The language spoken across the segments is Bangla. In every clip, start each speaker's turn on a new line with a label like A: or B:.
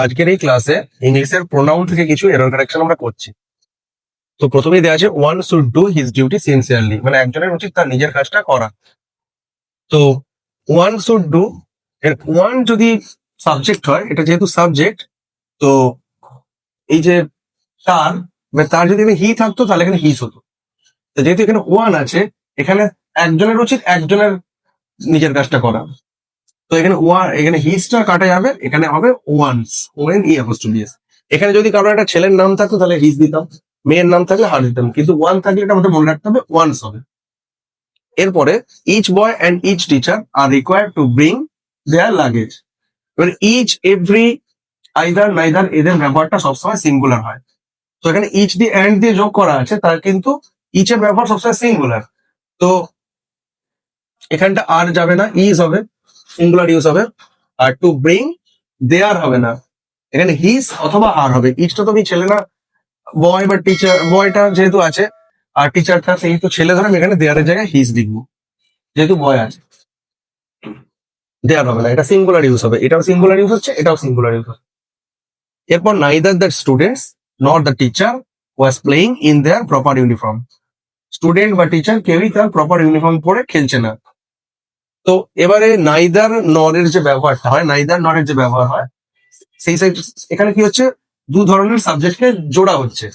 A: আজকের এই ক্লাসে ইংলিশের প্রোনাউন থেকে কিছু এরর কারেকশন আমরা করছি। তো প্রথমেই দেওয়া আছে one should do his duty sincerely, মানে একজনের উচিত তার নিজের কাজটা করা। তো ওয়ান শুড ডু এর ওয়ান যদি সাবজেক্ট হয়, এটা যেহেতু সাবজেক্ট, তো এই যে তার তার যদি এখানে হি থাকতো তাহলে এখানে হিস হতো। তো যেহেতু এখানে ওয়ান আছে, এখানে একজনের উচিত একজনের নিজের কাজটা করা। তো এখানে এখানে হিসটা কাটা যাবে, এখানে হবে ওয়ান্স, ওএন ই অ্যাপোস্ট্রোফি। এখানে যদি কারো একটা ছেলের নাম থাকতো তাহলে হিস দিতাম, মেয়ের নাম থাকলে হার দিতাম, কিন্তু ওয়ান থাকলে এটা আমাদের মনে রাখতে হবে ওয়ান্স হবে। এরপরে each boy and each teacher are required to bring their luggage. এবার ইচ, এভরি, আইদার, নাইদার এদের ব্যবহারটা সবসময় সিঙ্গুলার হয়। তো এখানে ইচ দিয়ে অ্যান্ড দিয়ে যোগ করা আছে, তার কিন্তু ইচ এর ব্যবহার সবসময় সিঙ্গুলার। তো এখানটা আর যাবে না, ইজ হবে, সিঙ্গুলার ইউজ হবে। আর টু ব্রিং দেয়ার হবে না, এখানে হিস অথবা আর হবে। ইচটা তো আমি ছেলে না, বয় বা টিচার, বয়টা যেহেতু আছে আর টিচারটা সেহেতু ছেলে, ধরেন এখানে দেয়ারের জায়গায় হিস লিখবো, যেহেতু বয় আছে। দেয়ার হবে না, এটা সিঙ্গুলার ইউজ হবে, এটাও সিঙ্গুলার ইউজ হচ্ছে, এটাও সিঙ্গুলার ইউজ হচ্ছে। এরপর neither the students not the teacher was playing in their proper uniform. Student বা টিচার কেউই তার প্রপার ইউনিফর্ম পরে খেলছে না। তো এবারে নাইদার নরের যে ব্যবহারটা হয়, নাইদার নরের যে ব্যবহার হয়, সেই সাইড এখানে কি হচ্ছে, দু ধরনের সাবজেক্টকে জোড়া হচ্ছে।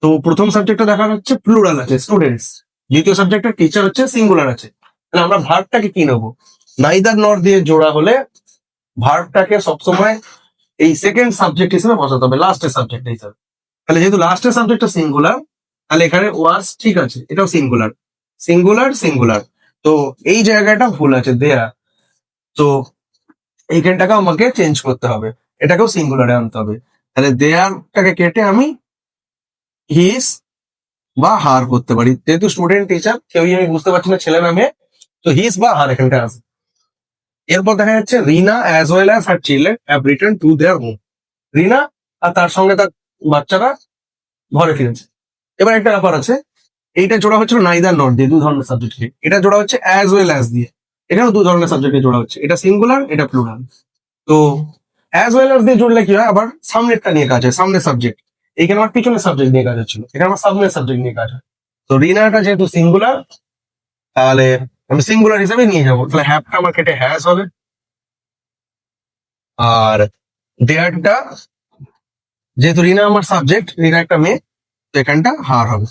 A: তো প্রথম সাবজেক্টটা দেখা যাচ্ছে প্লুরাল আছে, স্টুডেন্টস। দ্বিতীয় সাবজেক্টের টিচার হচ্ছে সিঙ্গুলার আছে। তাহলে আমরা ভার্বটাকে কি নেবো? নাইদার নর দিয়ে জোড়া হলে ভার্বটাকে সবসময় এই সেকেন্ড সাবজেক্ট হিসেবে বসাতে হবে, লাস্টের সাবজেক্ট হিসেবে। তাহলে যেহেতু লাস্টের সাবজেক্টটা সিঙ্গুলার, তাহলে এখানে ওয়াজ ঠিক আছে, এটাও সিঙ্গুলার, সিঙ্গুলার সিঙ্গুলার। তো এই জায়গাটা ভুল আছে, দেয়া। তো এইখানটাকে আমাকে চেঞ্জ করতে হবে, এটাকেও সিঙ্গুলারে আনতে হবে। তাহলে দেয়ারটাকে কেটে আমি হিস বা হার করতে পারি। যেহেতু স্টুডেন্ট টিচার কেউই আমি বুঝতে পারছি না ছেলে না মেয়ে, তো হিস বা হার এখানটা আছে। এরপর দেখা যাচ্ছে Rina as well as her children have return to their home. Rina আর তার সঙ্গে তার বাচ্চারা ঘরে ফিরেছে। এবার একটা ব্যাপার আছে, এইটা জোড়া হচ্ছিল নাইদার নট দিয়ে, দু ধরনের সাবজেক্টকে। এটা জোড়া হচ্ছে অ্যাজ ওয়েল অ্যাজ দিয়ে, এখানেও দু ধরনের সাবজেক্টে জোড়া হচ্ছে, এটা সিঙ্গুলার, এটা প্লুরাল। তো অ্যাজ ওয়েল অ্যাজ দিয়ে জুড়লে কি হয়, আবার সামনেরটা নিয়ে কাজ হয়, সামনের সাবজেক্ট। এখানে আমার পিছনের সাবজেক্ট নিয়ে কাজ হচ্ছিল, এখানে আমার সামনের সাবজেক্ট নিয়ে কাজ হয়। তো রিনাটা যেহেতু সিঙ্গুলার, তাহলে আমি সিঙ্গুলার হিসেবে নিয়ে যাবো। তাহলে হ্যাভটা আমার কেটে হ্যাজ হবে, আর দেয়ারটা যেহেতু রিনা আমার সাবজেক্ট, রিনা একটা মেয়ে, তো এখানটা হার হবে।